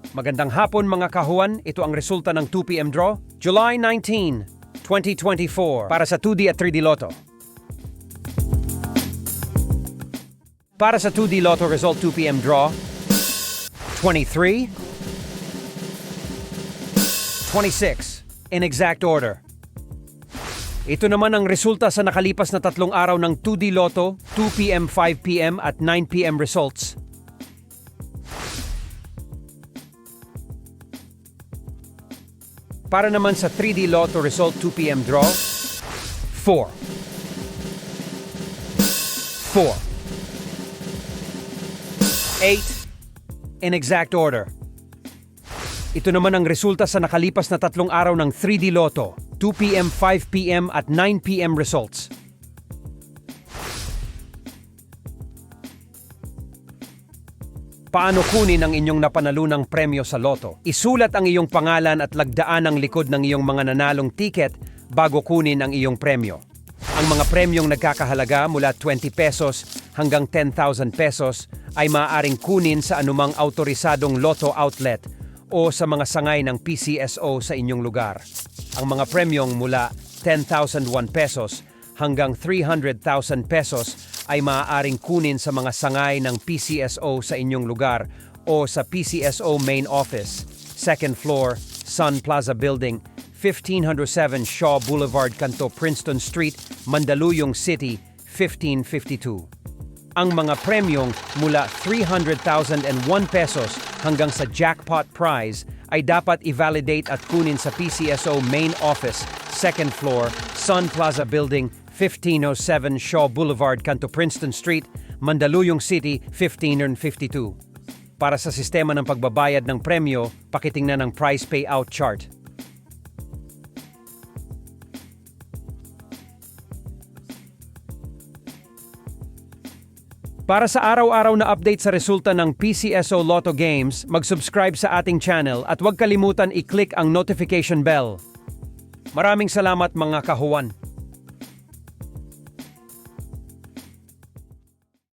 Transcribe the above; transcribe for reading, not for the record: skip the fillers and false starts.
Magandang hapon mga kahuan, ito ang resulta ng 2 p.m. draw, July 19, 2024 para sa 2D at 3D Lotto. Para sa 2D Lotto result 2 p.m. draw, 23, 26, in exact order. Ito naman ang resulta sa nakalipas na 3 araw ng 2D Lotto, 2 p.m., 5 p.m. at 9 p.m. results. Para naman sa 3D Lotto result 2 p.m. draw, 4, 8, in exact order. Ito naman ang resulta sa nakalipas na 3 araw ng 3D Lotto, 2 p.m., 5 p.m. at 9 p.m. results. Paano kunin ang inyong napanalunang premyo sa Lotto? Isulat ang iyong pangalan at lagdaan ang likod ng iyong mga nanalong tiket bago kunin ang iyong premyo. Ang mga premyong nagkakahalaga mula 20 pesos hanggang 10,000 pesos ay maaaring kunin sa anumang autorisadong Lotto outlet o sa mga sangay ng PCSO sa inyong lugar. Ang mga premyong mula 10,001 pesos hanggang 300,000 pesos ay maaaring kunin sa mga sangay ng PCSO sa inyong lugar o sa PCSO Main Office, 2nd floor, Sun Plaza Building, 1507 Shaw Boulevard, Kanto, Princeton Street, Mandaluyong City, 1552. Ang mga premyong mula 300,001 pesos hanggang sa jackpot prize ay dapat i-validate at kunin sa PCSO Main Office, 2nd floor, Sun Plaza Building, 1507 Shaw Boulevard, Kanto, Princeton Street, Mandaluyong City, 1552. Para sa sistema ng pagbabayad ng premyo, pakitingnan ang price payout chart. Para sa araw-araw na update sa resulta ng PCSO Lotto Games, mag-subscribe sa ating channel at huwag kalimutan i-click ang notification bell. Maraming salamat mga kahuwan!